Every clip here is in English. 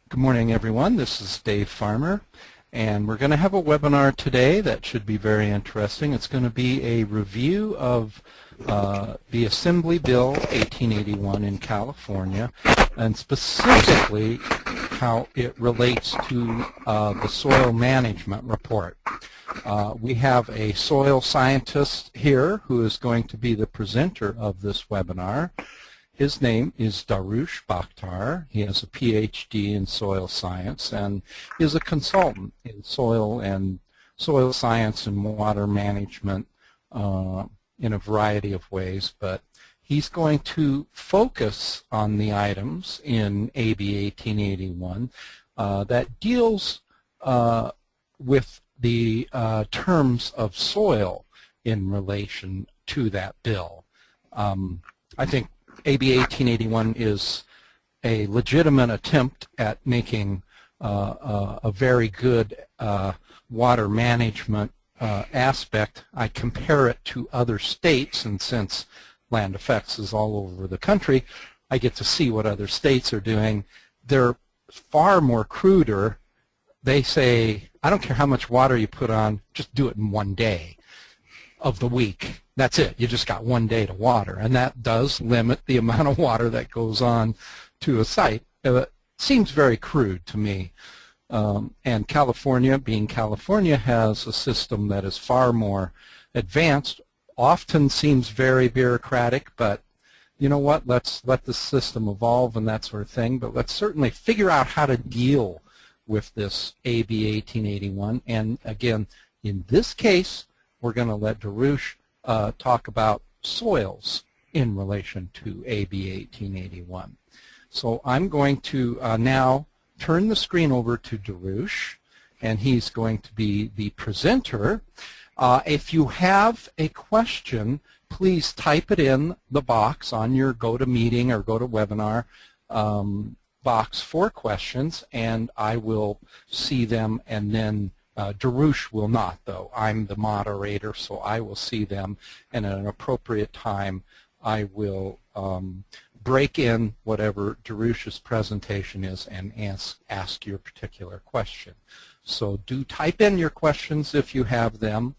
Good morning, everyone. This is Dave Farmer, and we're going to have a webinar today that should be very interesting. It's going to be a review of the Assembly Bill 1881 in California, and specifically how it relates to the soil management report. We have a soil scientist here who is going to be the presenter of this webinar. His name is Dariush Bakhtar. He has a PhD in soil science and is a consultant in soil science and water management in a variety of ways. But he's going to focus on the items in AB 1881 that deals with the terms of soil in relation to that bill. I think AB 1881 is a legitimate attempt at making a very good water management aspect. I compare it to other states, and since land effects is all over the country, I get to see what other states are doing. They're far more cruder. They say, I don't care how much water you put on, just do it in one day of the week. That's it. You just got one day to water, and that does limit the amount of water that goes on to a site. It seems very crude to me. And California, being California, has a system that is far more advanced, often seems very bureaucratic, but you know what, let's let the system evolve and that sort of thing, but let's certainly figure out how to deal with this AB 1881. And again, in this case, we're going to let Dariush talk about soils in relation to AB 1881. So I'm going to now turn the screen over to Dariush, and he's going to be the presenter. If you have a question, please type it in the box on your GoToMeeting or GoToWebinar box for questions, and I will see them, and then Dariush will not, though. I'm the moderator, so I will see them, and at an appropriate time I will break in whatever Dariush's presentation is and ask your particular question. So do type in your questions if you have them.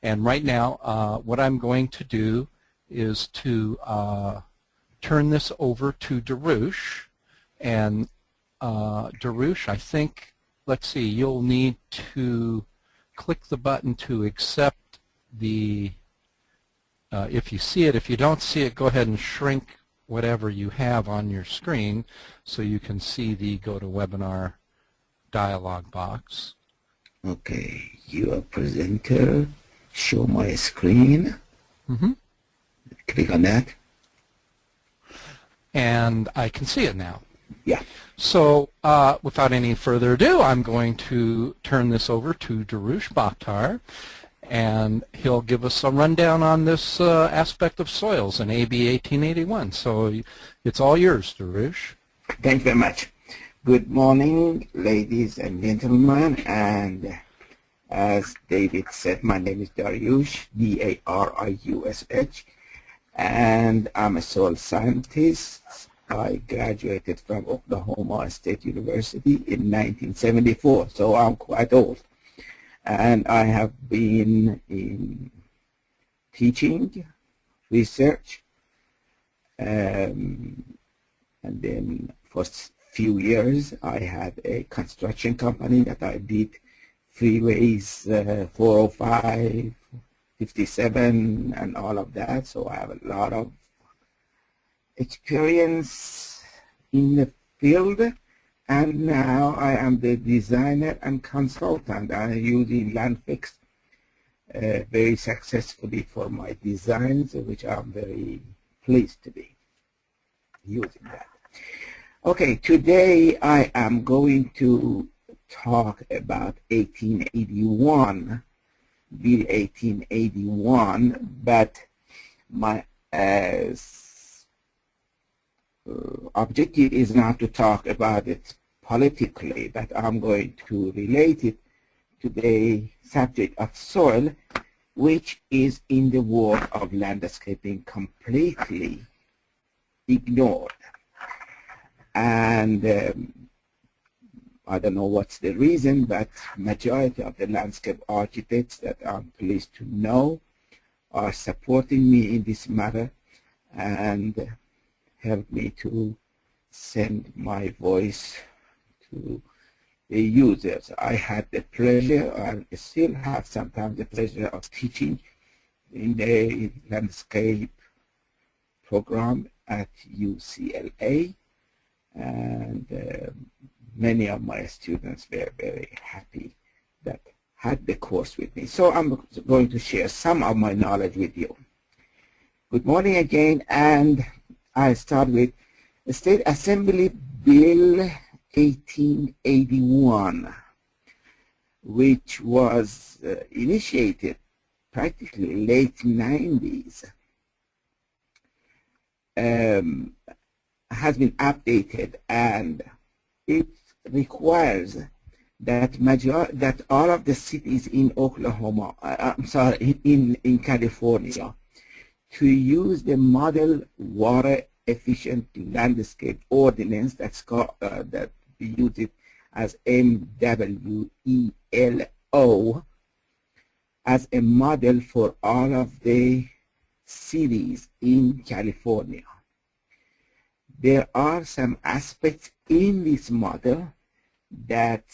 And right now what I'm going to do is to turn this over to Dariush. And Dariush, I think, let's see, you'll need to click the button to accept the, if you see it. If you don't see it, go ahead and shrink whatever you have on your screen so you can see the GoToWebinar dialog box. Okay, your presenter, show my screen. Click on that. And I can see it now. Yeah. So without any further ado, I'm going to turn this over to Dariush Bakhtar, and he'll give us a rundown on this aspect of soils in AB 1881. So it's all yours, Dariush. Thank you very much. Good morning, ladies and gentlemen, and as David said, my name is Dariush, D-A-R-I-U-S-H, and I'm a soil scientist. I graduated from Oklahoma State University in 1974, so I'm quite old. And I have been in teaching, research, and then for a few years I had a construction company that I did freeways 405, 57, and all of that. So I have a lot of experience in the field, and now I am the designer and consultant. I am using Landfix very successfully for my designs, which I'm very pleased to be using that. Okay, today I am going to talk about 1881, Bill 1881, but my objective is not to talk about it politically, but I'm going to relate it to the subject of soil, which is in the world of landscaping completely ignored. And I don't know what's the reason, but majority of the landscape architects that I'm pleased to know are supporting me in this matter and help me to send my voice to the users. I had the pleasure, and still have sometimes the pleasure of teaching in the landscape program at UCLA, and many of my students were very happy that had the course with me. So I'm going to share some of my knowledge with you. Good morning again, and I start with the State Assembly Bill 1881, which was initiated practically late 90s, has been updated, and it requires that all of the cities in Oklahoma, in California, to use the Model Water Efficient Landscape Ordinance, that's called that we use it as MWELO, as a model for all of the cities in California. There are some aspects in this model that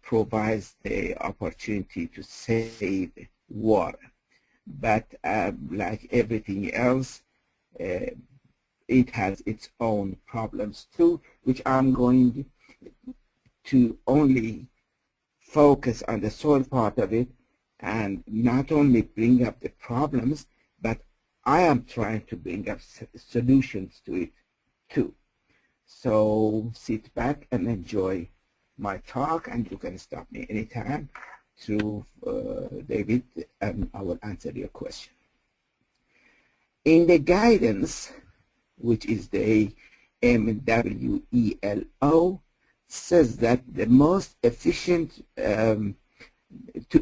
provides the opportunity to save water, but like everything else, it has its own problems too, which I'm going to only focus on the soil part of it and not only bring up the problems, but I am trying to bring up solutions to it too. So sit back and enjoy my talk, and you can stop me anytime through David, and I will answer your question. In the guidance, which is the MWELO, says that the most efficient, to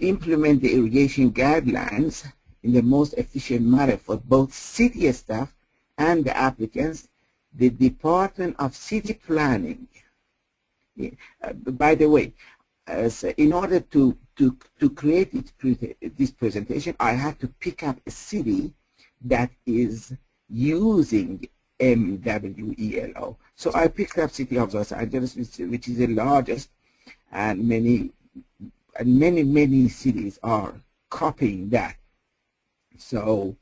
implement the irrigation guidelines in the most efficient manner for both city staff and the applicants, the Department of City Planning. By the way, in order to create this presentation, I had to pick up a city that is using MWELO. So I picked up City of Los Angeles, which is the largest, and many cities are copying that. So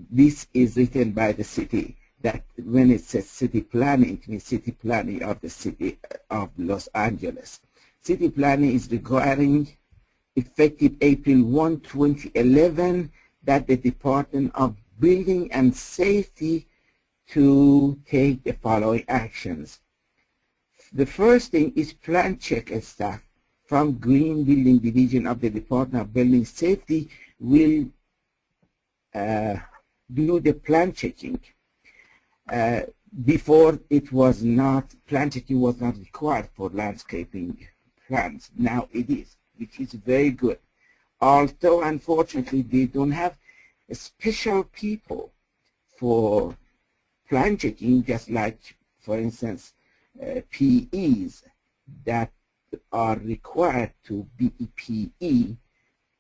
this is written by the city, that when it says city planning, it means city planning of the city of Los Angeles. City planning is requiring, effective April 1, 2011, that the Department of Building and Safety to take the following actions. The first thing is plan check staff from Green Building Division of the Department of Building Safety will do the plan checking. Before it was not, plan checking was not required for landscaping plans. Now it is, which is very good. Although unfortunately they don't have special people for plan checking, just like, for instance, PEs that are required to be PE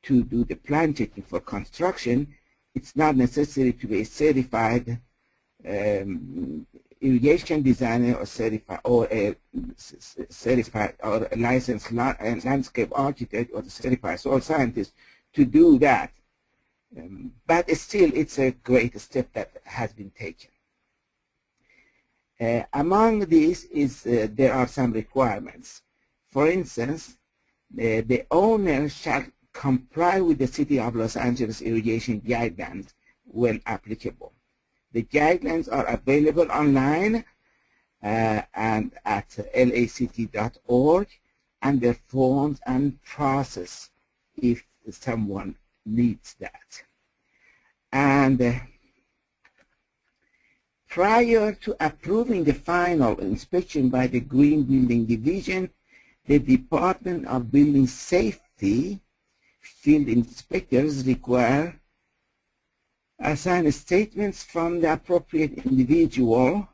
to do the plan checking for construction. It's not necessary to be a certified irrigation designer or a licensed landscape architect or a certified soil scientist to do that. But still, it's a great step that has been taken. Among these is there are some requirements. For instance, the owner shall comply with the City of Los Angeles irrigation guidelines when applicable. The guidelines are available online and at lact.org, and their forms and process if someone needs that. And prior to approving the final inspection by the Green Building Division, the Department of Building Safety field inspectors require assign statements from the appropriate individual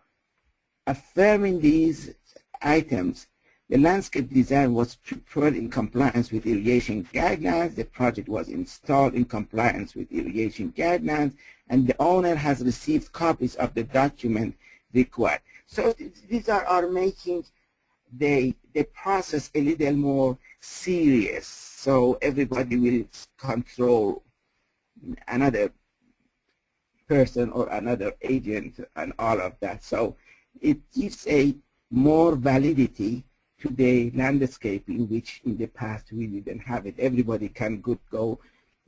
affirming these items. The landscape design was prepared in compliance with irrigation guidelines. The project was installed in compliance with irrigation guidelines, and the owner has received copies of the document required. So these are making the process a little more serious, so everybody will control another person or another agent and all of that. So it gives a more validity to the landscaping, which in the past we didn't have it. Everybody can go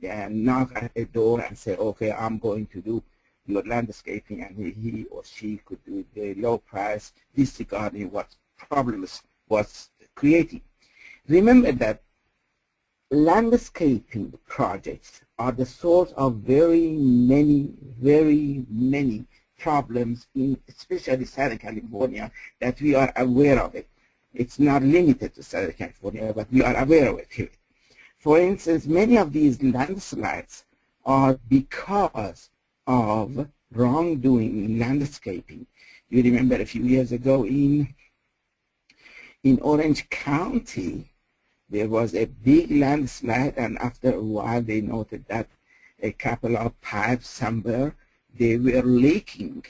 and knock at a door and say, okay, I'm going to do your landscaping, and he or she could do the low price, disregarding what problems was creating. Remember that landscaping projects are the source of very many problems in especially Southern California that we are aware of it. It's not limited to Southern California, but we are aware of it here. For instance, many of these landslides are because of wrongdoing in landscaping. You remember a few years ago in Orange County, there was a big landslide, and after a while they noted that a couple of pipes somewhere, they were leaking,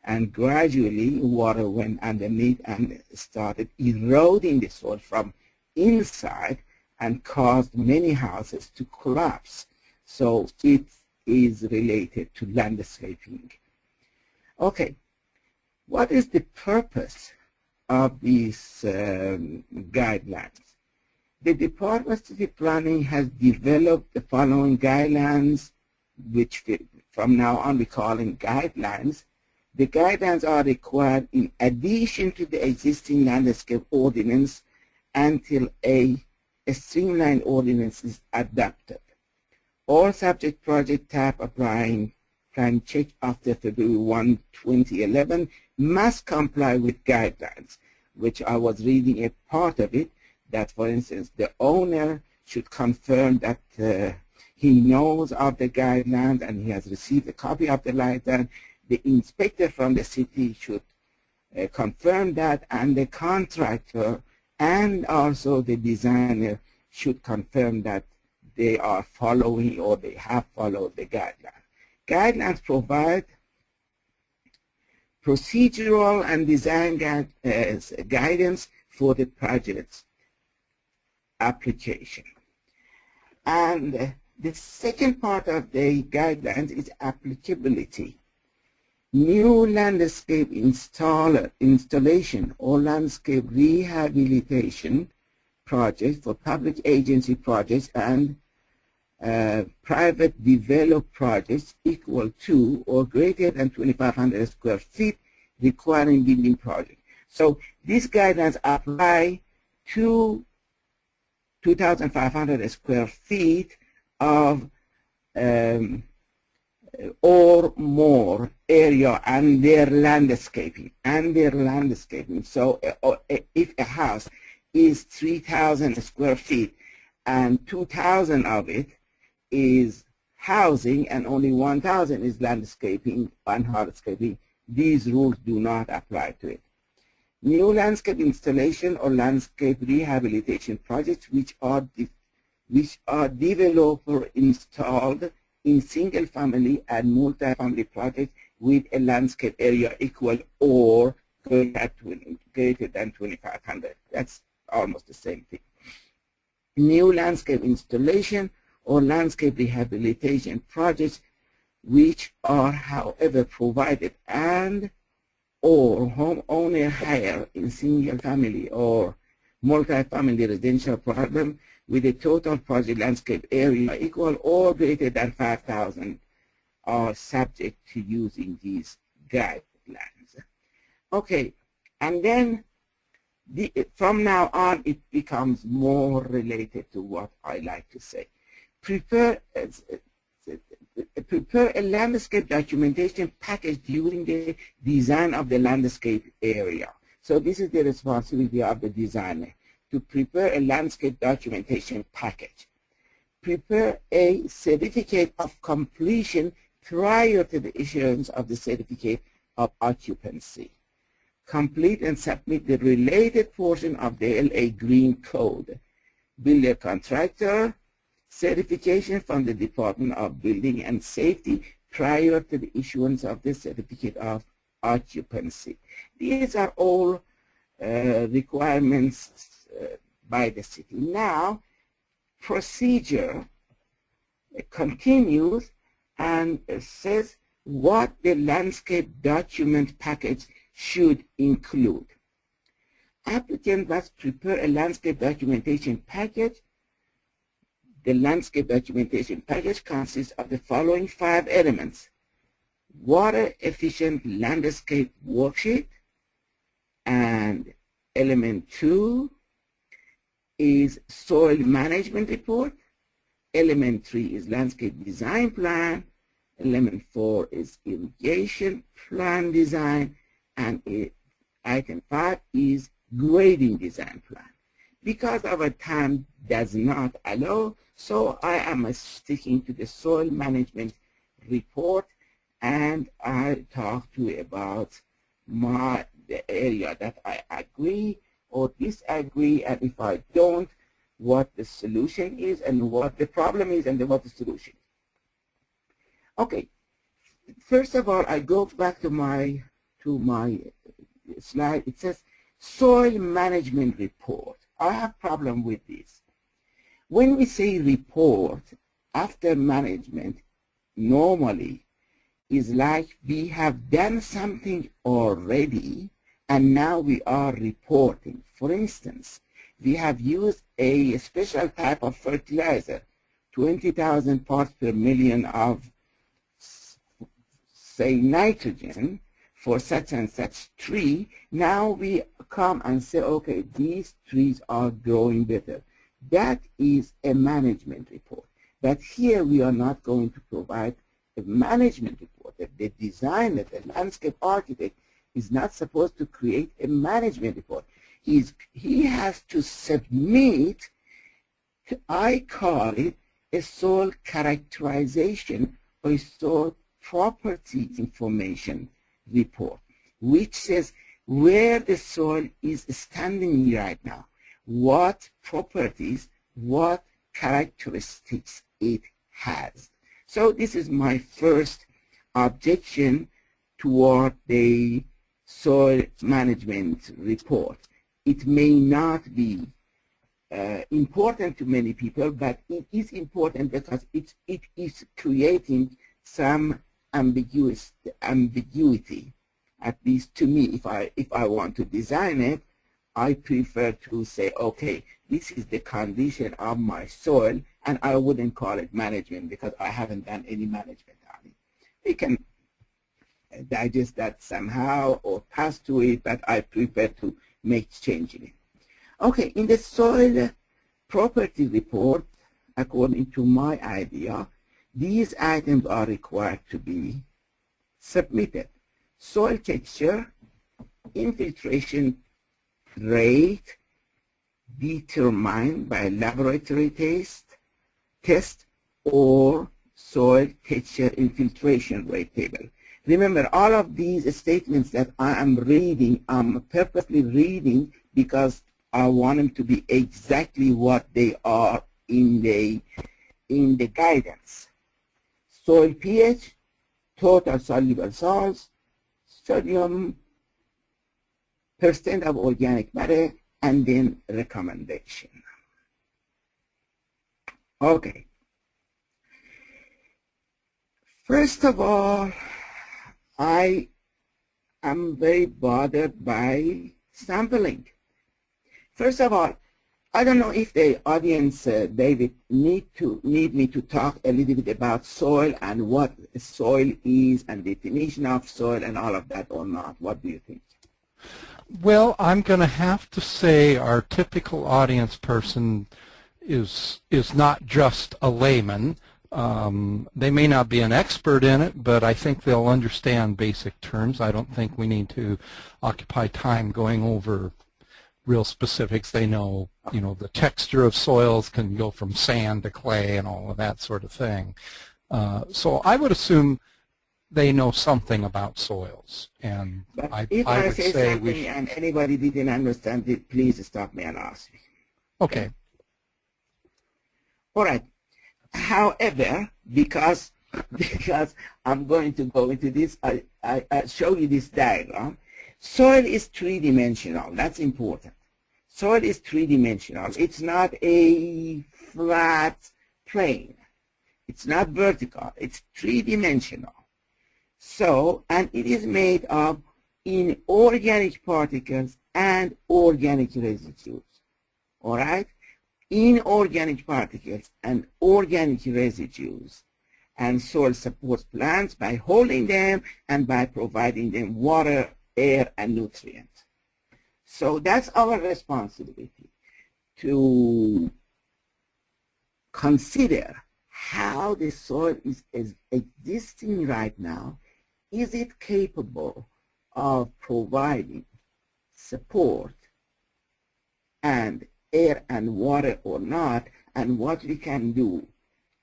and gradually water went underneath and started eroding the soil from inside and caused many houses to collapse. So it is related to landscaping. Okay, what is the purpose of these guidelines? The Department of City Planning has developed the following guidelines, which from now on we call them guidelines. The guidelines are required in addition to the existing landscape ordinance until a streamlined ordinance is adopted. All subject project type applying plan check after February 1, 2011 must comply with guidelines, which I was reading a part of it, that for instance the owner should confirm that he knows of the guidelines and he has received a copy of the guidelines. The inspector from the city should confirm that, and the contractor and also the designer should confirm that they are following or they have followed the guidelines. Guidelines provide procedural and design guidance for the project's application. And the second part of the guidelines is applicability. New landscape installation or landscape rehabilitation projects for public agency projects and private developed projects equal to or greater than 2,500 square feet requiring building project. So these guidelines apply to 2,500 square feet of or more area and their landscaping. So if a house is 3,000 square feet and 2,000 of it is housing and only 1,000 is landscaping and hardscaping, these rules do not apply to it. New landscape installation or landscape rehabilitation projects which are developed or installed in single-family and multi-family projects with a landscape area equal or greater than 2,500. That's almost the same thing. New landscape installation or landscape rehabilitation projects which are, however, provided and or homeowner hire in single-family or multi-family residential program with a total project landscape area equal or greater than 5,000 are subject to using these guidelines. Okay, and then from now on it becomes more related to what I like to say. Prepare a landscape documentation package during the design of the landscape area. So this is the responsibility of the designer, to prepare a landscape documentation package. Prepare a certificate of completion prior to the issuance of the certificate of occupancy. complete and submit the related portion of the LA Green Code. Builder contractor certification from the Department of Building and Safety prior to the issuance of the certificate of occupancy. These are all requirements by the city. Now, procedure continues and says what the landscape document package should include. Applicant must prepare a landscape documentation package. The landscape documentation package consists of the following 5 elements: water efficient landscape worksheet, and element 2 is soil management report, element 3 is landscape design plan, element 4 is irrigation plan design, and item 5 is grading design plan. Because our time does not allow, so I am sticking to the soil management report, and I talk to you about the area that I agree or disagree, and if I don't, what the solution is and what the problem is and what the solution is. Okay, first of all, I go back to my slide. It says soil management report. I have problem with this. When we say report after management, normally is like we have done something already and now we are reporting. For instance, we have used a special type of fertilizer, 20,000 parts per million of, say, nitrogen for such and such tree. Now we come and say, okay, these trees are growing better. That is a management report. But here we are not going to provide a management report. The designer, the landscape architect, is not supposed to create a management report. He has to submit, I call it a soil characterization or a soil property information report, which says where the soil is standing right now, what properties, what characteristics it has. So this is my first objection toward the soil management report. It may not be important to many people, but it is important because it is creating some ambiguity, at least to me. If I want to design it, I prefer to say, okay, this is the condition of my soil, and I wouldn't call it management because I haven't done any management on it. We can digest that somehow or pass to it, but I prefer to make change in it. Okay, in the soil property report, according to my idea, these items are required to be submitted. Soil texture, infiltration rate determined by laboratory test or soil texture infiltration rate table. Remember, all of these statements that I am reading, I'm purposely reading because I want them to be exactly what they are in the guidance. Soil pH, total soluble salts, sodium, percent of organic matter, and then recommendation. Okay. First of all, I am very bothered by sampling. First of all, I don't know if the audience, David, need me to talk a little bit about soil and what soil is and definition of soil and all of that or not. What do you think? Well, I'm going to have to say our typical audience person is not just a layman. They may not be an expert in it, but I think they'll understand basic terms. I don't think we need to occupy time going over real specifics. They know, the texture of soils can go from sand to clay and all of that sort of thing. So I would assume they know something about soils. And But if I would say say something and anybody didn't understand it, please stop me and ask me. okay. All right. However, because I'm going to go into this, I show you this diagram. Soil is three-dimensional. That's important. Soil is three-dimensional. It's not a flat plane. It's not vertical. It's three-dimensional. So, and it is made of inorganic particles and organic residues. All right? Inorganic particles and organic residues. And soil supports plants by holding them and by providing them water, air, and nutrients. So that's our responsibility, to consider how the soil is existing right now. Is it capable of providing support and air and water or not, and what we can do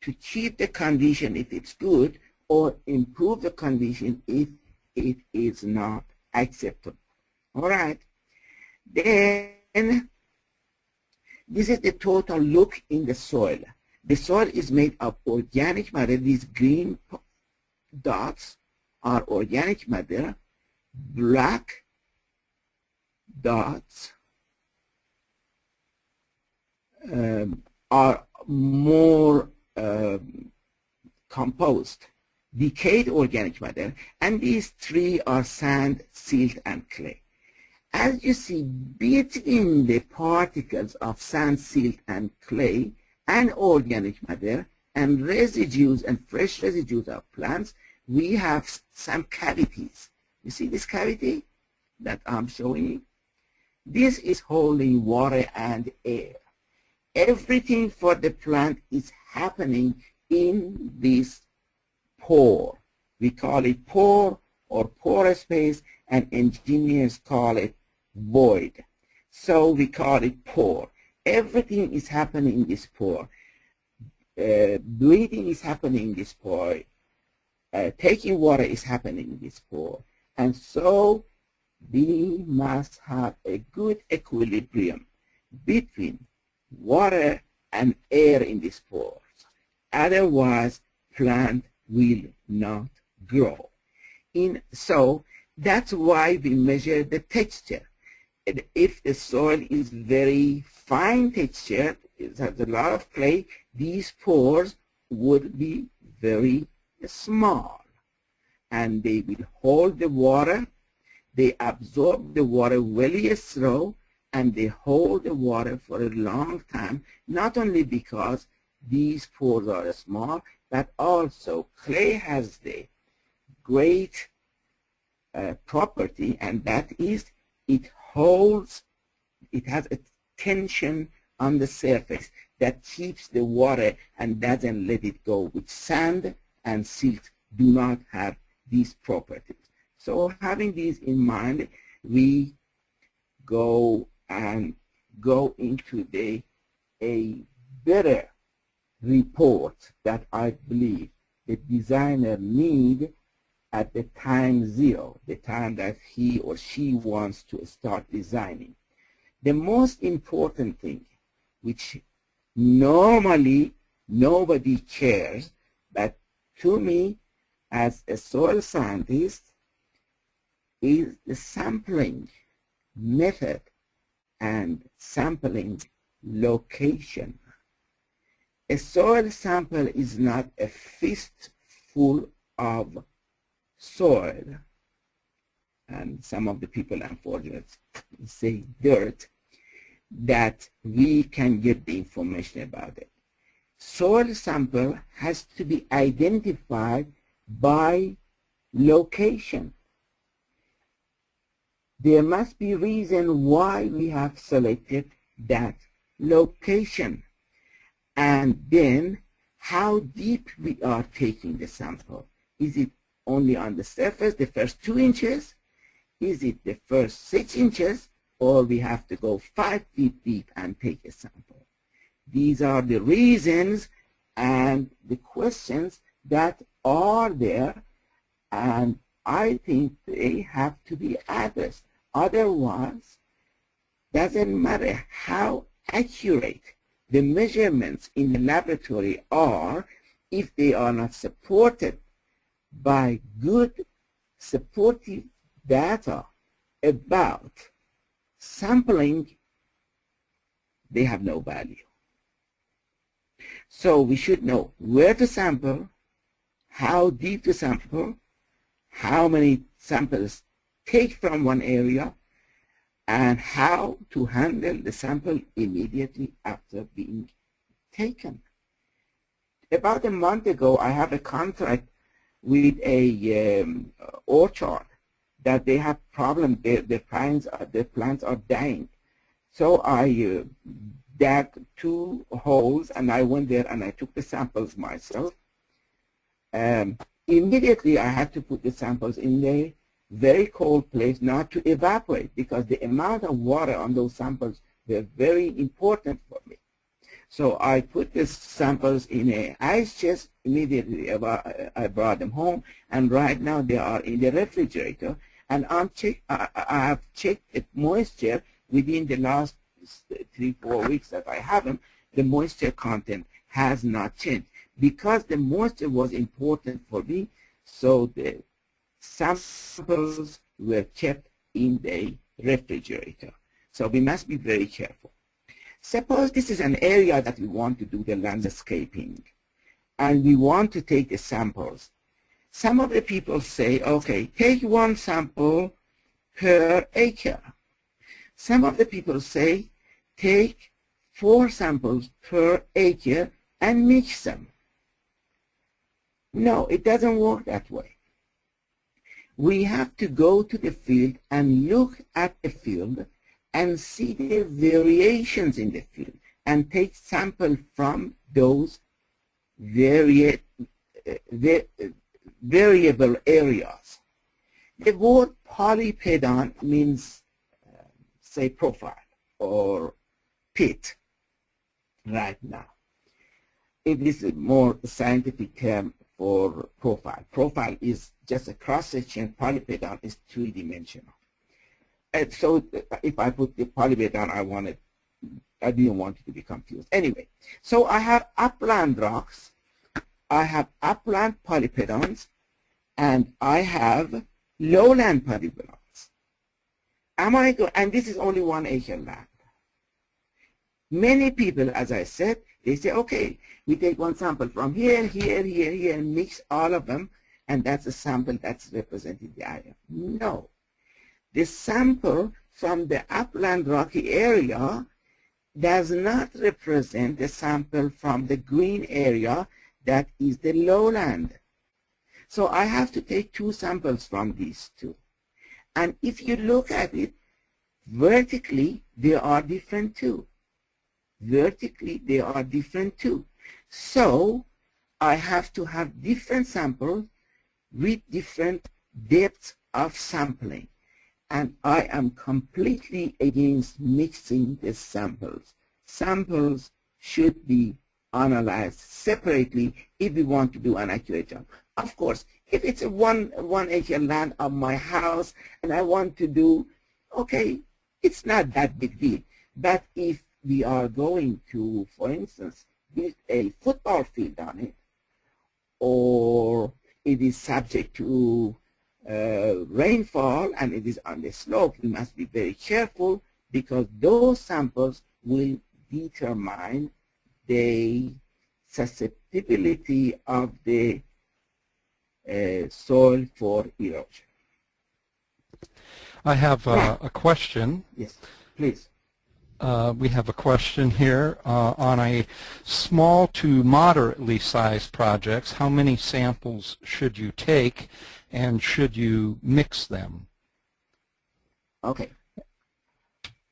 to keep the condition if it's good, or improve the condition if it is not acceptable. All right. Then this is the total look in the soil. The soil is made of organic matter. These green dots are organic matter. Black dots are more composed, decayed organic matter, and these three are sand, silt, and clay. As you see, between the particles of sand, silt, and clay, and organic matter, and residues and fresh residues of plants, we have some cavities. You see this cavity that I'm showing you? This is holding water and air. Everything for the plant is happening in this pore. We call it pore or porous space, and engineers call it void. So we call it pore. Everything is happening in this pore. Breathing is happening in this pore. Taking water is happening in this pore. And so we must have a good equilibrium between water and air in this pore. Otherwise, plant will not grow. So that's why we measure the texture. And if the soil is very fine texture, it has a lot of clay, these pores would be very small. And they will hold the water, they absorb the water very slow, and they hold the water for a long time, not only because these pores are small, but also clay has the great property, and that is it holds, it has a tension on the surface that keeps the water and doesn't let it go, which sand and silt do not have these properties. So having these in mind, we go into a better report that I believe the designer need at the time zero, the time that he or she wants to start designing. The most important thing, which normally nobody cares, but to me as a soil scientist, is the sampling method and sampling location. A soil sample is not a fistful of soil, and some of the people unfortunately say dirt, that we can get the information about it. Soil sample has to be identified by location. There must be reason why we have selected that location, and then how deep we are taking the sample. Is it only on the surface, the first 2 inches? Is it the first 6 inches? Or we have to go 5 feet deep and take a sample? These are the reasons and the questions that are there And I think they have to be addressed. Otherwise, doesn't matter how accurate the measurements in the laboratory are, if they are not supported by good supportive data about sampling, they have no value. So we should know where to sample, how deep to sample, how many samples take from one area, and how to handle the sample immediately after being taken. About a month ago, I have a contract with a orchard that they have problems. Their plants are dying. So I dug 2 holes, and I went there and I took the samples myself. Immediately, I had to put the samples in a very cold place, not to evaporate, because the amount of water on those samples were very important for me. So I put the samples in an ice chest. Immediately, I brought them home, and right now they are in the refrigerator. And I have checked the moisture within the last 3-4 weeks that I have them. The moisture content has not changed. Because the moisture was important for me, so the samples were kept in the refrigerator. So we must be very careful. Suppose this is an area that we want to do the landscaping, and we want to take the samples. Some of the people say, okay, take 1 sample per acre. Some of the people say, take 4 samples per acre and mix them. No, it doesn't work that way. We have to go to the field and look at the field and see the variations in the field and take samples from those variable areas. The word polypedon means, say, profile or pit right now. It is a more scientific term for profile. Profile is just a cross-section. Polypedon is 3-dimensional. And so if I put the polypedon, I didn't want it to be confused. Anyway, so I have upland rocks, I have upland polypedons, and I have lowland polypedons. And this is only 1 acre land. Many people, as I said, they say, okay, we take 1 sample from here, here, here, here, and mix all of them, and that's a sample that's representing the area. No. The sample from the upland rocky area does not represent the sample from the green area that is the lowland. So I have to take 2 samples from these 2. And if you look at it, vertically, they are different too. Vertically, they are different too. So I have to have different samples with different depths of sampling. And I am completely against mixing the samples. Samples should be analyzed separately if we want to do an accurate job. Of course, if it's a one acre land of my house and I want to do, okay, it's not that big deal. But if we are going to, for instance, build a football field on it, or it is subject to rainfall and it is on the slope, we must be very careful, because those samples will determine the susceptibility of the soil for erosion. I have a question. Yes, please. We have a question here on a small to moderately sized projects. How many samples should you take, and should you mix them? Okay.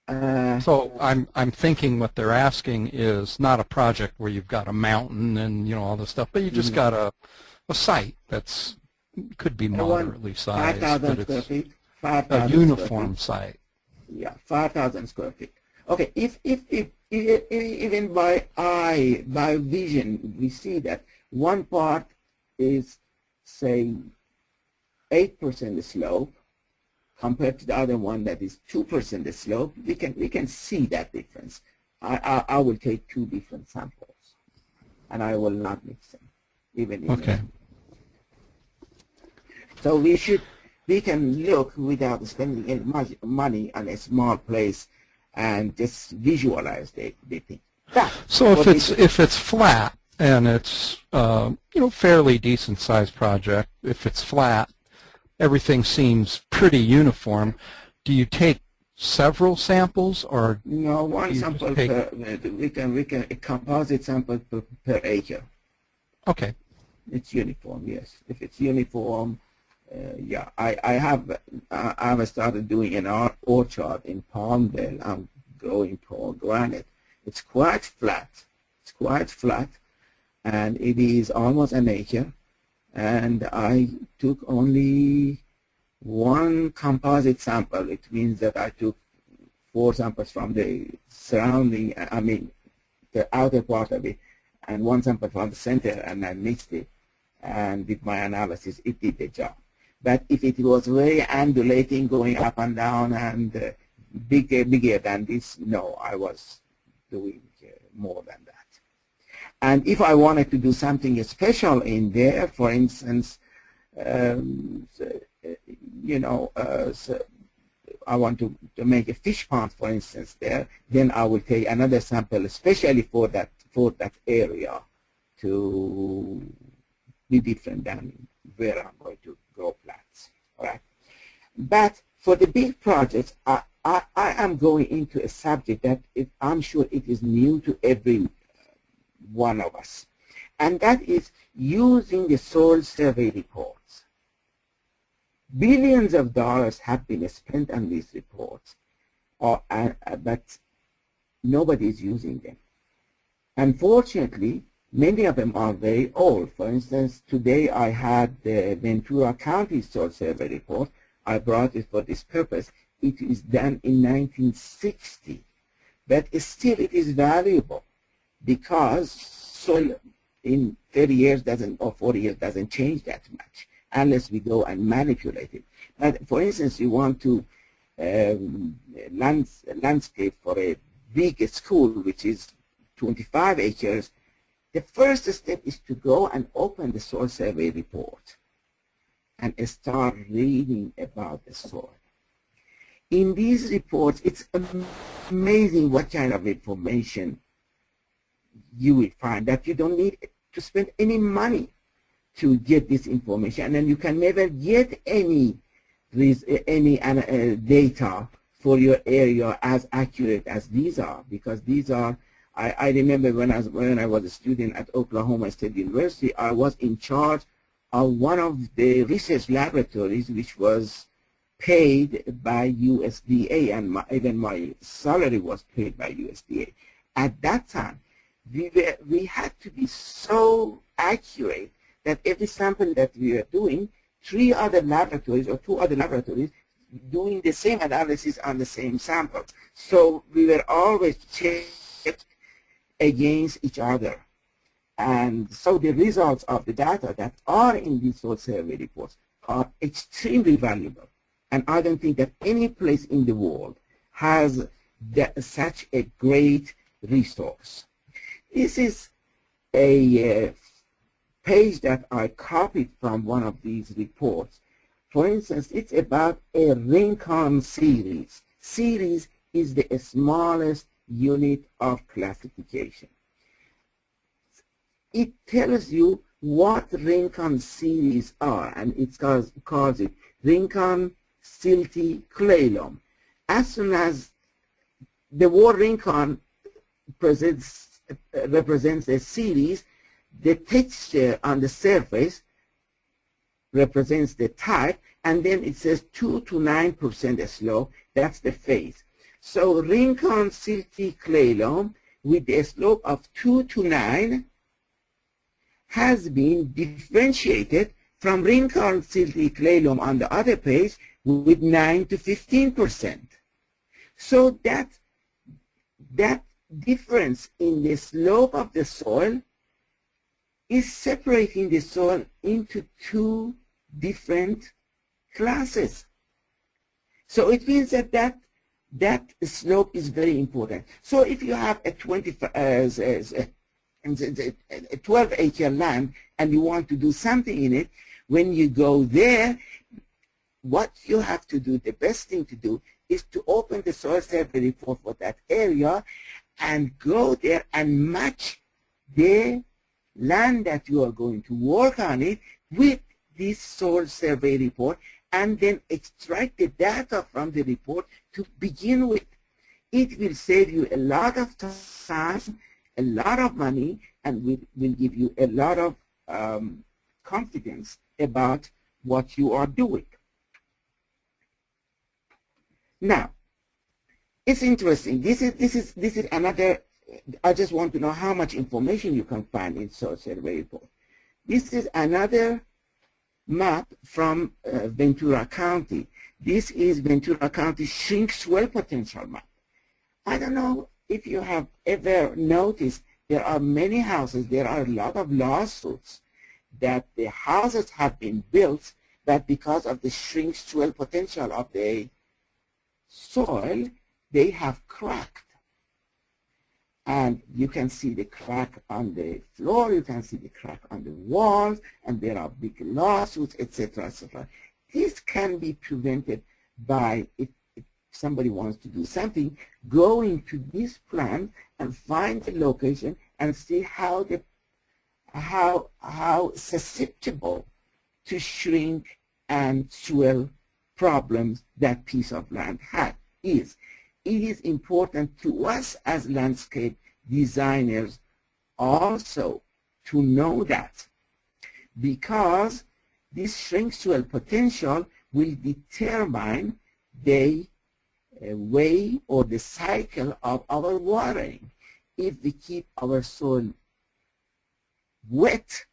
So I'm thinking what they're asking is not a project where you've got a mountain and all this stuff, but you just got a site that's could be moderately sized, 5,000 but square feet. a uniform site. Yeah, 5,000 square feet. Okay, if even by vision we see that one part is, say, 8% slope compared to the other one that is 2% slope, we can see that difference. I will take two different samples, and I will not mix them, even in Okay. So we can look without spending any much money on a small place and just visualize the thing. So if it's flat and it's fairly decent sized project, if it's flat, everything seems pretty uniform. Do you take several samples, or no, one sample per? We can a composite sample per acre. Okay. It's uniform, yes. If it's uniform, yeah. I have started doing an orchard in Palmdale. I'm growing pomegranate. It's quite flat. It's quite flat, and it is almost an acre. And I took only one composite sample. It means that I took 4 samples from the surrounding, the outer part of it, and 1 sample from the center, and I mixed it. And with my analysis, it did the job. But if it was very undulating, going up and down, and bigger than this, no, I was doing more than that. And if I wanted to do something special in there, for instance, so I want to make a fish pond, for instance, there, then I will take another sample, especially for that area, to be different than where I'm going to grow plants. All right. But for the big projects, I am going into a subject that I'm sure it is new to every one of us, and that is using the soil survey reports. Billions of dollars have been spent on these reports, but nobody is using them. Unfortunately, many of them are very old. For instance, today I had the Ventura County Soil Survey report. I brought it for this purpose. It is done in 1960, but still it is valuable, because soil in 30 years or 40 years doesn't change that much unless we go and manipulate it. But for instance, you want to landscape for a big school, which is 25 acres, the first step is to go and open the soil survey report and start reading about the soil. In these reports, it's amazing what kind of information you will find, that you don't need to spend any money to get this information, and you can never get any data for your area as accurate as these are, because these are, I remember when I was a student at Oklahoma State University, I was in charge of one of the research laboratories which was paid by USDA, and even my salary was paid by USDA. At that time, we had to be so accurate that every sample that we were doing, 3 other laboratories or 2 other laboratories doing the same analysis on the same sample. So we were always checked against each other. And so the results of the data that are in these soil survey reports are extremely valuable. And I don't think that any place in the world has such a great resource. This is a page that I copied from one of these reports. For instance, it's about a Rincon series. Series is the smallest unit of classification. It tells you what Rincon series are, and it calls it Rincon silty clay loam. As soon as the word Rincon represents a series, the texture on the surface represents the type, and then it says 2 to 9% slope. That's the phase. So Rincon silty clay loam with a slope of 2 to 9 has been differentiated from Rincon silty clay loam on the other page with 9 to 15%. So that difference in the slope of the soil is separating the soil into 2 different classes. So it means that that slope is very important. So if you have a 12-acre land and you want to do something in it, when you go there, what you have to do, the best thing to do, is to open the soil survey report for that area and go there and match the land that you are going to work on it with this soil survey report, and then extract the data from the report to begin with. It will save you a lot of time, a lot of money, and will give you a lot of confidence about what you are doing. Now, it's interesting. This is another. I just want to know how much information you can find in soil survey report. This is another map from Ventura County. This is Ventura County shrink swell potential map. I don't know if you have ever noticed, there are many houses, there are a lot of lawsuits that the houses have been built, but because of the shrink swell potential of the soil, they have cracked. And you can see the crack on the floor, you can see the crack on the walls, and there are big lawsuits, etc., etc. This can be prevented by, if somebody wants to do something, going to this plan and find the location and see how susceptible to shrink and swell problems that piece of land is. It is important to us as landscape designers also to know that, because this shrink swell potential will determine the way or the cycle of our watering. If we keep our soil wet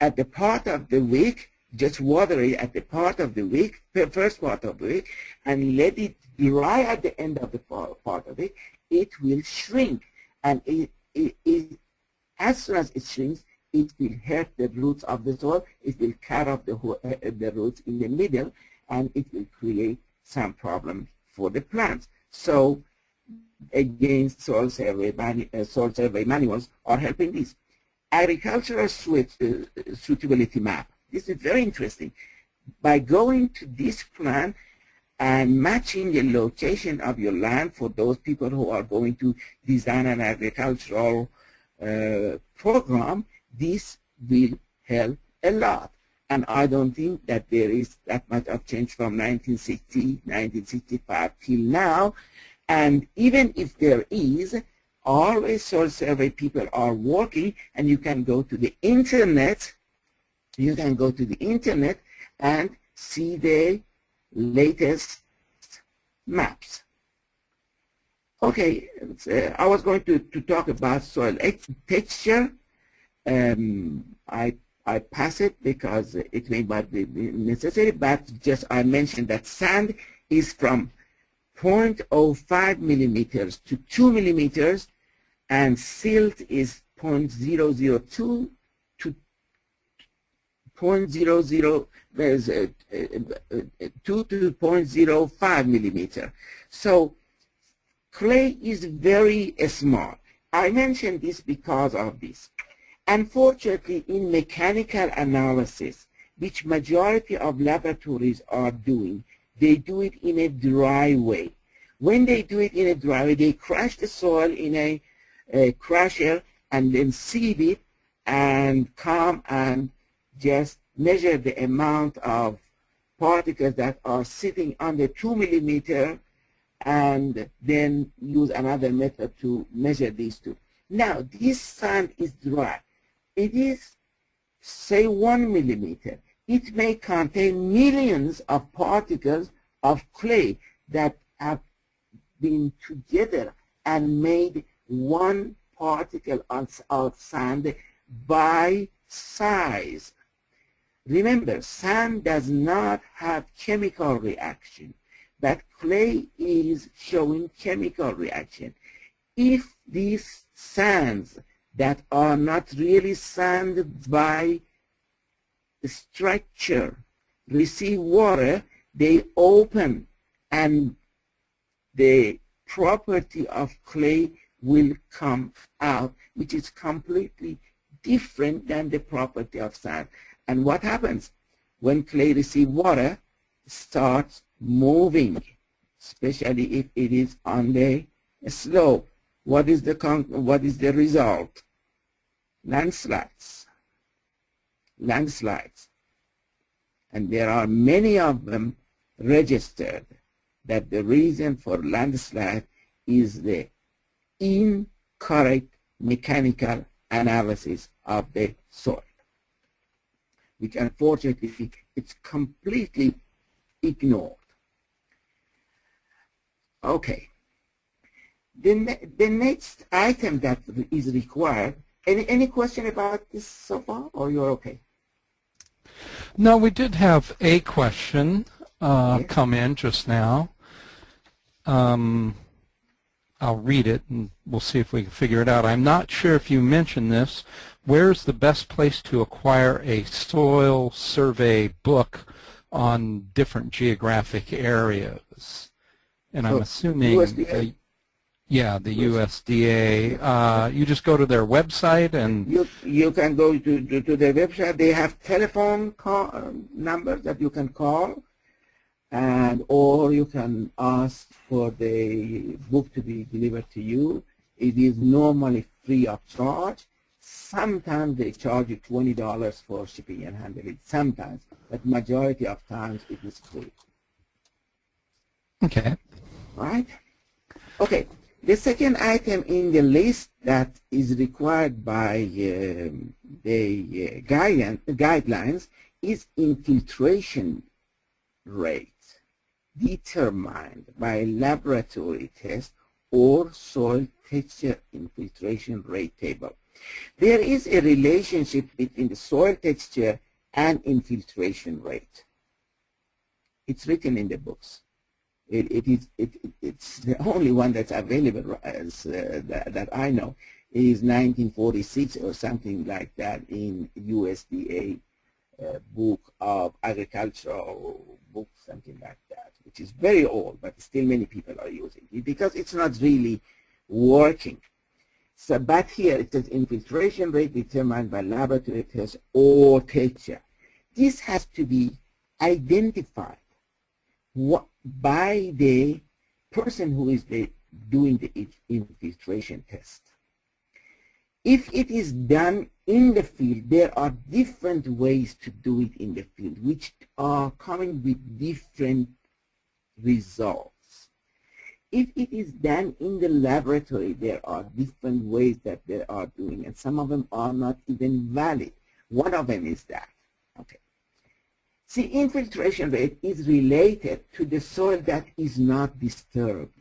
at the part of the week, just water it at the part of the week, the first part of the week, and let it dry at the end of the part of it, it will shrink. And as soon as it shrinks, it will hurt the roots of the soil, it will cut off the roots in the middle, and it will create some problem for the plants. So again, soil survey manuals are helping this. Agricultural suitability map. This is very interesting. By going to this plan and matching the location of your land for those people who are going to design an agricultural program, this will help a lot. And I don't think that there is that much of change from 1960, 1965 till now. And even if there is, always soil survey people are working, and you can go to the internet. You can go to the internet and see the latest maps. Okay, I was going to talk about soil texture. I pass it because it may not be necessary, but just I mentioned that sand is from 0.05 millimeters to 2 millimeters, and silt is 0.002 to 0.002 to 0.05 millimeter. So clay is very small. I mentioned this because of this. Unfortunately, in mechanical analysis, which majority of laboratories are doing, they do it in a dry way. When they do it in a dry way, they crush the soil in a crusher and then sieve it and come and just measure the amount of particles that are sitting under 2 millimeter, and then use another method to measure these two. Now, this sand is dry. It is, say, 1 millimeter. It may contain millions of particles of clay that have been together and made one particle of sand by size. Remember, sand does not have chemical reaction, but clay is showing chemical reaction. If these sands that are not really sand by structure receive water, they open and the property of clay will come out, which is completely different than the property of sand. And what happens when clay receives water? It starts moving, especially if it is on the slope. What is the result? Landslides. Landslides. And there are many of them registered that the reason for landslide is the incorrect mechanical analysis of the soil, which unfortunately it's completely ignored. Okay. The next item that is required, any question about this so far, or you're okay? No, we did have a question Yes. come in just now. I'll read it and we'll see if we can figure it out. I'm not sure if you mentioned this. Where's the best place to acquire a soil survey book on different geographic areas? And I'm assuming USDA. the USDA. You just go to their website and you can go to their website. They have telephone numbers that you can call, and or you can ask for the book to be delivered to you. It is normally free of charge. Sometimes they charge you $20 for shipping and handling. Sometimes, but majority of times it is free. okay. Right? Okay. The second item in the list that is required by the guidelines is infiltration rate determined by laboratory test or soil texture infiltration rate table. There is a relationship between the soil texture and infiltration rate. It's written in the books. It's the only one that's available as that I know. It is 1946 or something like that in USDA book of agricultural book, something like that, which is very old, but still many people are using it because it's not really working. So, but here it says infiltration rate determined by laboratory test or texture. This has to be identified by the person who is doing the infiltration test. If it is done in the field, there are different ways to do it in the field, which are coming with different results. If it is done in the laboratory, there are different ways that they are doing, and some of them are not even valid. One of them is that. Okay. See, infiltration rate is related to the soil that is not disturbed.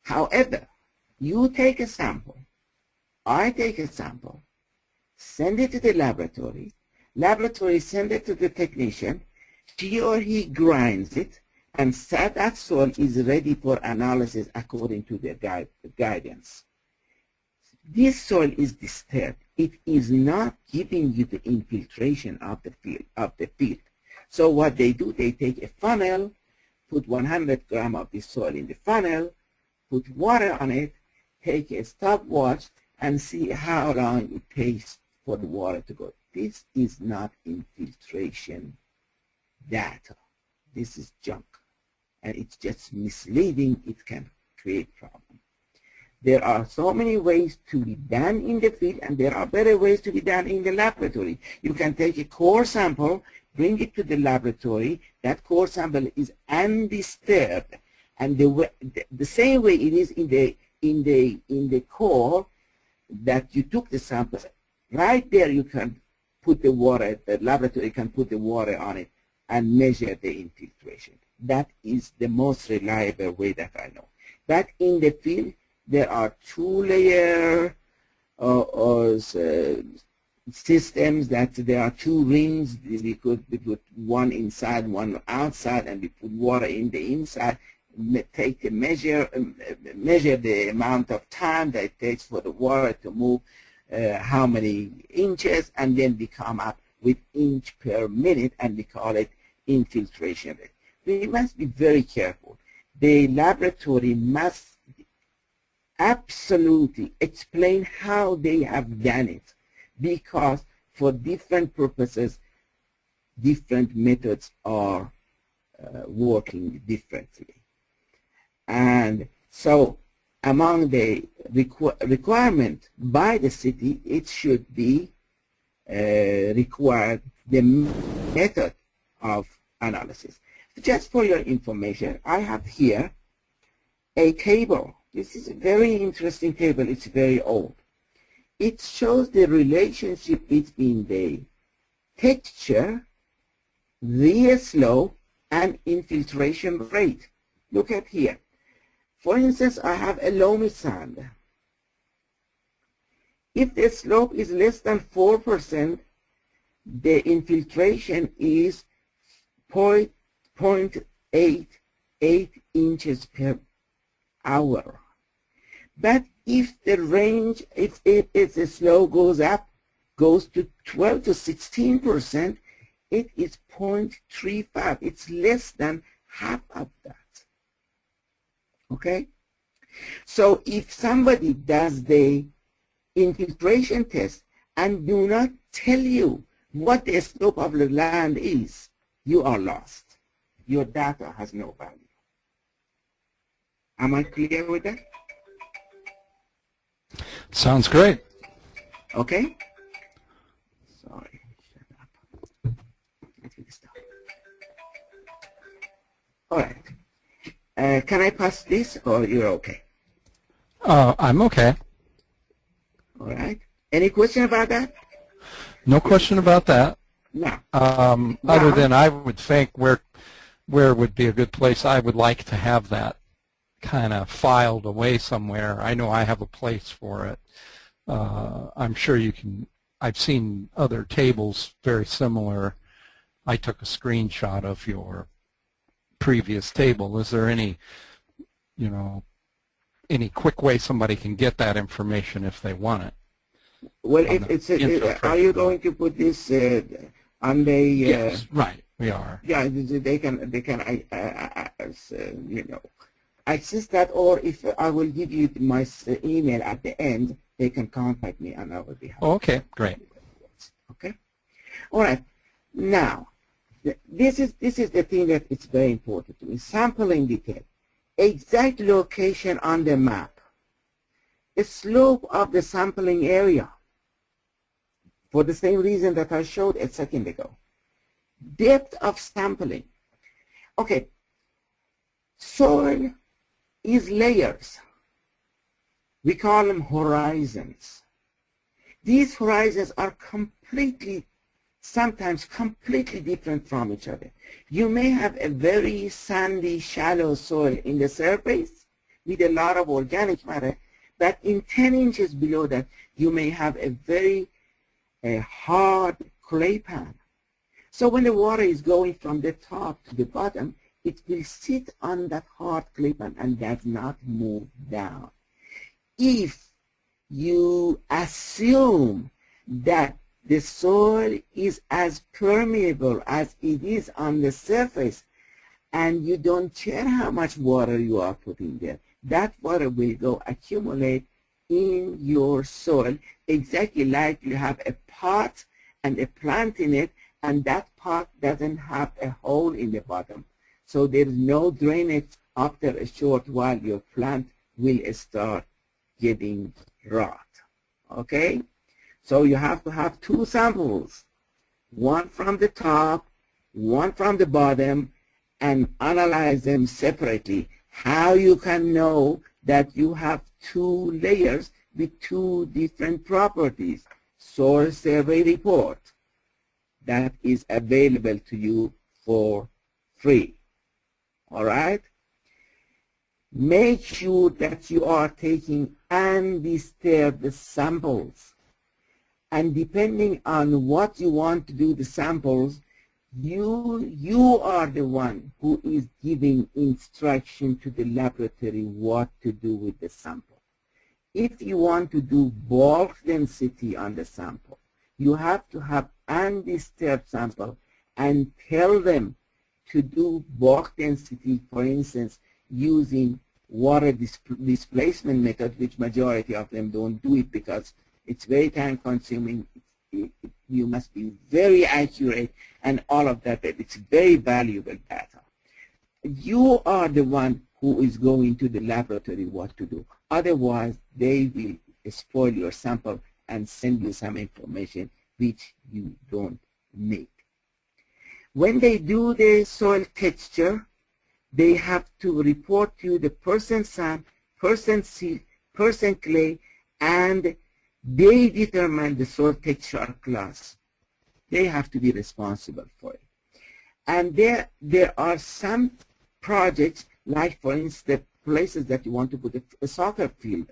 However, you take a sample, I take a sample, send it to the laboratory send it to the technician, she or he grinds it, and said that soil is ready for analysis according to the guidance. This soil is disturbed. It is not giving you the infiltration of the field. So what they do, they take a funnel, put 100 grams of this soil in the funnel, put water on it, take a stopwatch, and see how long it takes for the water to go. This is not infiltration data. This is junk. And it's just misleading. It can create problems. There are so many ways to be done in the field, and there are better ways to be done in the laboratory. You can take a core sample, bring it to the laboratory. That core sample is undisturbed, and the same way it is in the core that you took the sample. Right there, you can put the water. The laboratory can put the water on it and measure the infiltration. That is the most reliable way that I know. But in the field, there are two-layer systems that there are two rings. We put one inside, one outside, and we put water in the inside. Take the measure the amount of time that it takes for the water to move, how many inches, and then we come up with inch per minute, and we call it infiltration rate. We must be very careful. The laboratory must absolutely explain how they have done it, because for different purposes, different methods are working differently. And so among the requirement by the city, it should be required the method of analysis. Just for your information, I have here a table. This is a very interesting table. It's very old. It shows the relationship between the texture, the slope, and infiltration rate. Look at here. For instance, I have a loamy sand. If the slope is less than 4%, the infiltration is 0.88 inches per hour. But if the range, if the slope goes up, goes to 12 to 16%, it is 0.35. It's less than half of that. Okay? So if somebody does the infiltration test and do not tell you what the slope of the land is, you are lost. Your data has no value. Am I clear with that? Sounds great. Okay? Sorry, shut up. Let me stop. All right. Can I pass this, or you're okay? I'm okay. All right. Any question about that? No question about that. No. Other than I would think where would be a good place. I would like to have that kind of filed away somewhere. I know I have a place for it. I'm sure you can. I've seen other tables very similar. I took a screenshot of your previous table. Is there any, any quick way somebody can get that information if they want it? Well, are you going to put this on the? Yes, right. We are. Yeah, they can access that, or if I will give you my email at the end, they can contact me and I will be happy. Oh, okay, great. Okay. All right. Now, this is the thing that it's very important to me. Sampling detail, exact location on the map, the slope of the sampling area, for the same reason that I showed a second ago, depth of sampling. Okay, soil is layers. We call them horizons. These horizons are sometimes completely different from each other. You may have a very sandy, shallow soil in the surface with a lot of organic matter, but in 10 inches below that, you may have a very hard clay pan. So when the water is going from the top to the bottom, it will sit on that hard clay pan and does not move down. If you assume that the soil is as permeable as it is on the surface, and you don't care how much water you are putting there, that water will go accumulate in your soil, exactly like you have a pot and a plant in it, and that pot doesn't have a hole in the bottom. So there is no drainage. After a short while, your plant will start getting rot. Okay? So you have to have two samples, one from the top, one from the bottom, and analyze them separately. How you can know that you have two layers with two different properties? Soil survey report that is available to you for free. All right? Make sure that you are taking undisturbed samples. And depending on what you want to do the samples, you are the one who is giving instruction to the laboratory what to do with the sample. If you want to do bulk density on the sample, you have to have undisturbed sample and tell them to do bulk density, for instance, using water displacement method, which majority of them don't do it because it's very time consuming. You must be very accurate and all of that, but it's very valuable data. You are the one who is going to the laboratory what to do. Otherwise, they will spoil your sample and send you some information which you don't need. When they do the soil texture, they have to report to the percent sand, percent silt, percent clay, and they determine the soil texture class. They have to be responsible for it. And there are some projects, like for instance, the places that you want to put a soccer field.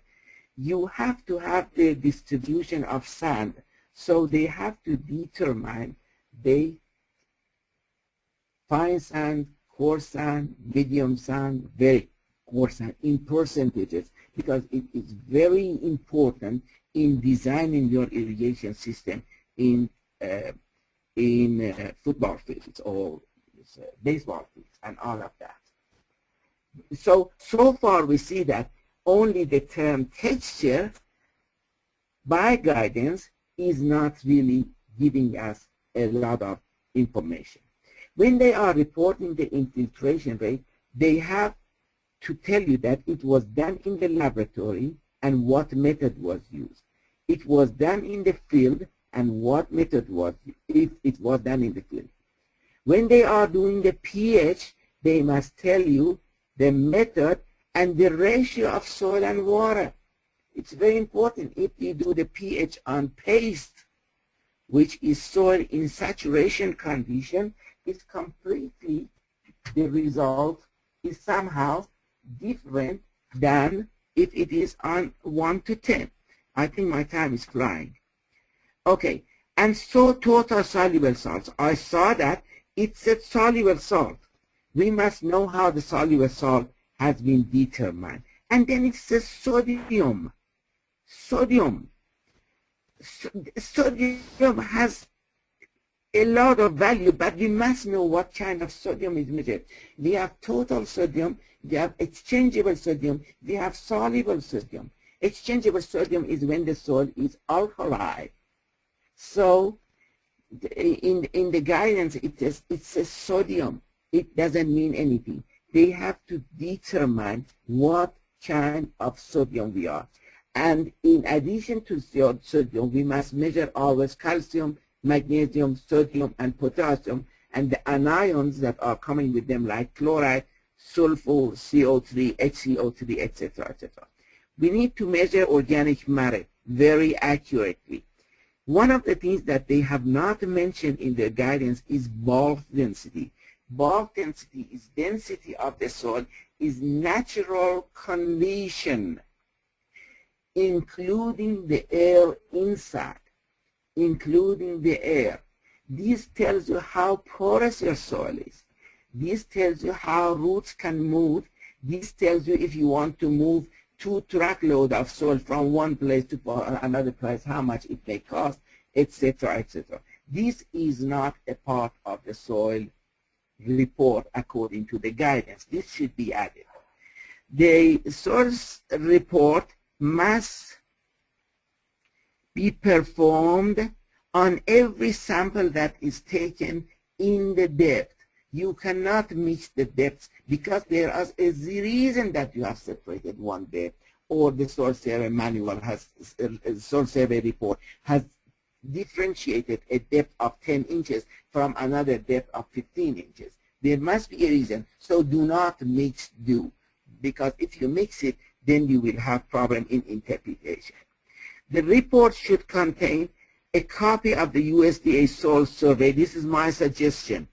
You have to have the distribution of sand. So they have to determine the fine sand, coarse sand, medium sand, very coarse sand in percentages, because it is very important in designing your irrigation system in football fields or baseball fields and all of that. So far we see that only the term texture by guidance is not really giving us a lot of information. When they are reporting the infiltration rate, they have to tell you that it was done in the laboratory and what method was used. It was done in the field and what method was used, if it was done in the field. When they are doing the pH, they must tell you the method and the ratio of soil and water. It's very important. If you do the pH on paste, which is soil in saturation condition, it's completely, the result is somehow different than if it is on 1 to 10. I think my time is flying. Okay, and so total soluble salts. I saw that it's a soluble salt. We must know how the soluble salt has been determined. And then it says sodium. Sodium has a lot of value, but we must know what kind of sodium is measured. We have total sodium, we have exchangeable sodium, we have soluble sodium. Exchangeable sodium is when the soil is alkali. So in the guidance it says sodium. It doesn't mean anything. They have to determine what kind of sodium we are. And in addition to sodium, we must measure always calcium, magnesium, sodium, and potassium, and the anions that are coming with them, like chloride, sulfur, CO3, HCO3, etc., etc. We need to measure organic matter very accurately. One of the things that they have not mentioned in their guidance is bulk density. Bulk density is density of the soil, is natural condition, including the air inside, including the air. This tells you how porous your soil is. This tells you how roots can move. This tells you if you want to move 2 truckloads of soil from one place to another place, how much it may cost, etc., etc. This is not a part of the soil report according to the guidance. This should be added. The source report must be performed on every sample that is taken in the depth. You cannot mix the depths because there is a reason that you have separated one depth, or the soil survey manual has, soil survey report has differentiated a depth of 10 inches from another depth of 15 inches. There must be a reason. So do not mix do, because if you mix it, then you will have problem in interpretation. The report should contain a copy of the USDA soil survey. This is my suggestion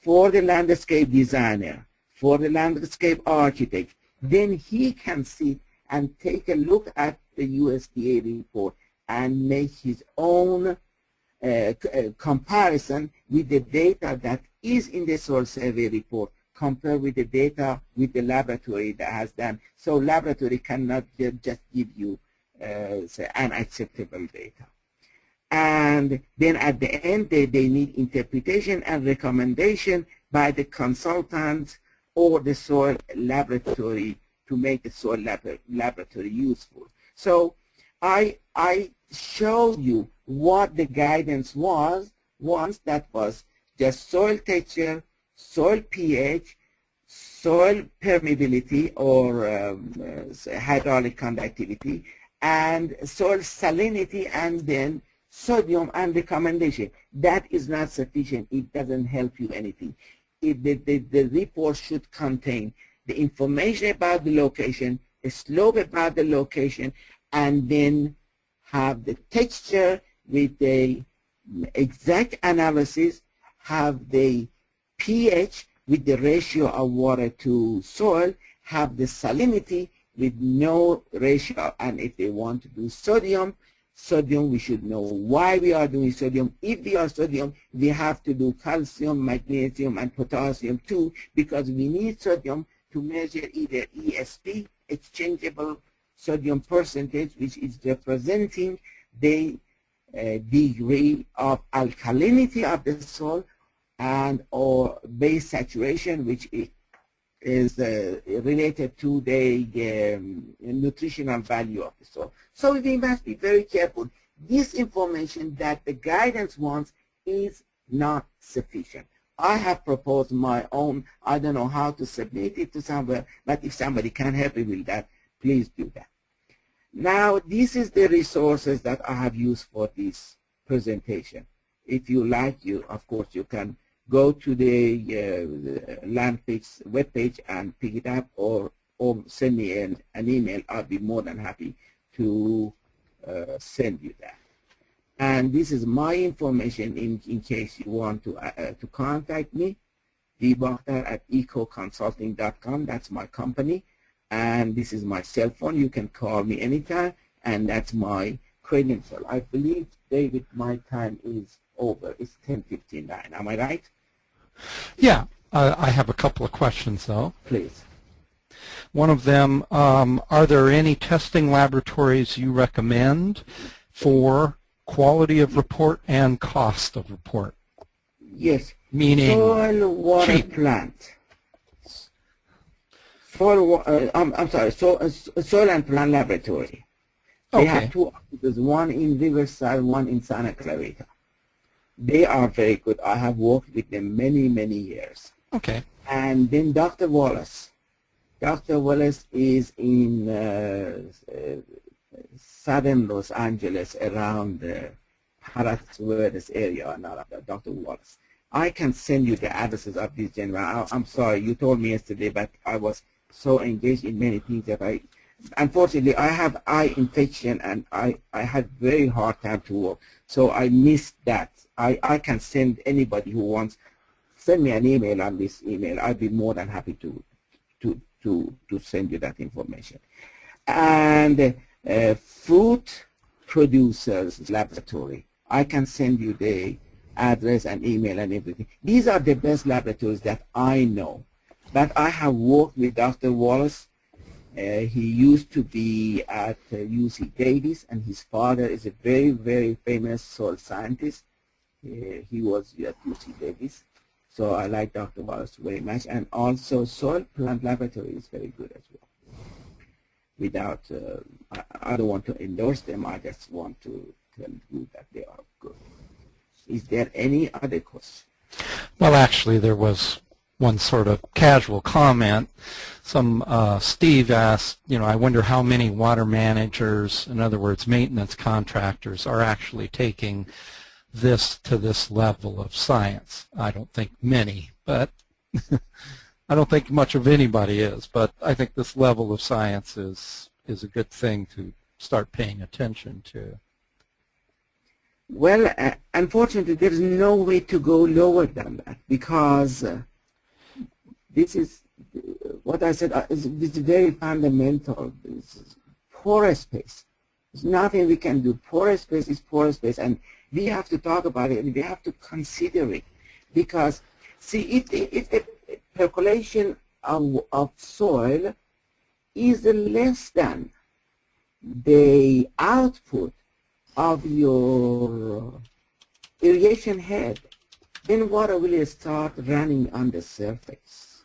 for the landscape designer, for the landscape architect. Then he can sit and take a look at the USDA report and make his own comparison with the data that is in the soil survey report compared with the data with the laboratory that has done. So laboratory cannot just give you say unacceptable data. And then at the end, they need interpretation and recommendation by the consultant or the soil laboratory to make the soil laboratory useful. So I showed you what the guidance was once. That was just soil texture, soil pH, soil permeability or hydraulic conductivity, and soil salinity, and then sodium and recommendation. That is not sufficient. It doesn't help you anything. The report should contain the information about the location, the slope about the location, and then have the texture with the exact analysis, have the pH with the ratio of water to soil, have the salinity with no ratio, and if they want to do sodium, we should know why we are doing sodium. If we are sodium, we have to do calcium, magnesium, and potassium too, because we need sodium to measure either ESP, exchangeable sodium percentage, which is representing the degree of alkalinity of the soil, and or base saturation, which is related to the nutritional value of the soil. So we must be very careful. This information that the guidance wants is not sufficient. I have proposed my own. I don't know how to submit it to somewhere, but if somebody can help me with that, please do that. Now, this is the resources that I have used for this presentation. If you like, of course, you can go to the Landfix webpage and pick it up, or send me an email. I'll be more than happy to send you that. And this is my information in case you want to contact me. dbakhtar@ecoconsulting.com. That's my company. And this is my cell phone. You can call me anytime. And that's my credential. I believe, David, my time is over. It's 10:59. Am I right? Yeah. I have a couple of questions, though. Please. One of them, are there any testing laboratories you recommend for quality of report and cost of report? Yes. Meaning soil water cheap. plant. Soil and plant laboratory. They have two offices, one in Riverside, one in Santa Clarita. They are very good. I have worked with them many, many years. Okay. And then Dr. Wallace. Dr. Wallace is in southern Los Angeles, around Palos Verdes area. Dr. Wallace. I can send you the addresses of these gentlemen. I'm sorry, you told me yesterday, but I was so engaged in many things that unfortunately, I have eye infection, and I had very hard time to work. So I missed that. I can send anybody who wants, send me an email on this email. I'd be more than happy to send you that information. And fruit producers laboratory, I can send you the address and email and everything. These are the best laboratories that I know. But I have worked with Dr. Wallace. He used to be at UC Davis, and his father is a very, very famous soil scientist. He was at UC Davis. So I like Dr. Wallace very much. And also Soil Plant Laboratory is very good as well. Without, I don't want to endorse them. I just want to tell you that they are good. Is there any other question? Well, actually, there was one sort of casual comment. Steve asked, I wonder how many water managers, in other words, maintenance contractors, are actually taking this to this level of science. I don't think many, but I don't think much of anybody is. But I think this level of science is a good thing to start paying attention to. Well, unfortunately, there is no way to go lower than that, because this is what I said. It's very fundamental. It's porous space. There's nothing we can do. Porous space is porous space, and we have to talk about it, and we have to consider it, because see, if the percolation of soil is less than the output of your irrigation head, then water will start running on the surface.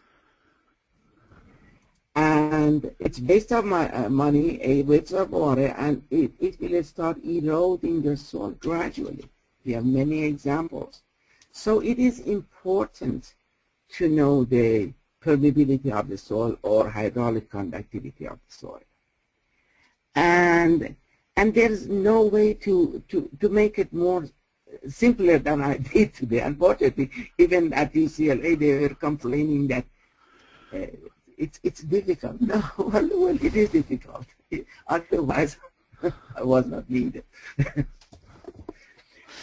And it's based on money, a weight of water, and it will start eroding the soil gradually. We have many examples. So it is important to know the permeability of the soil or hydraulic conductivity of the soil. And there's no way to make it more simpler than I did today. Unfortunately, even at UCLA, they were complaining that it's difficult. No, well, it is difficult. Otherwise, I was not needed.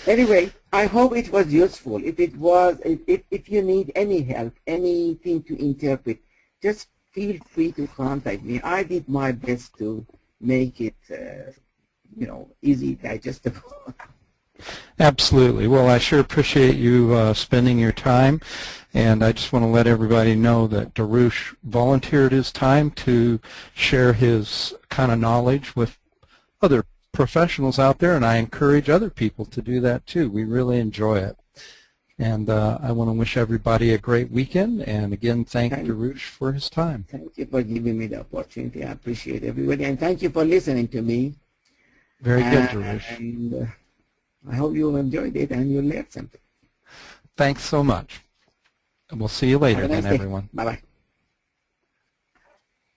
Anyway, I hope it was useful. If it was, if you need any help, anything to interpret, just feel free to contact me. I did my best to make it, easy, digestible. Absolutely. Well, I sure appreciate you spending your time, and I just want to let everybody know that Dariush volunteered his time to share his kind of knowledge with other professionals out there, and I encourage other people to do that too. We really enjoy it. And I want to wish everybody a great weekend, and again, thank Dariush for his time. Thank you for giving me the opportunity. I appreciate everybody, and thank you for listening to me. Very good, Dariush. And I hope you enjoyed it and you learned something. Thanks so much. And we'll see you later then, everyone. Bye-bye.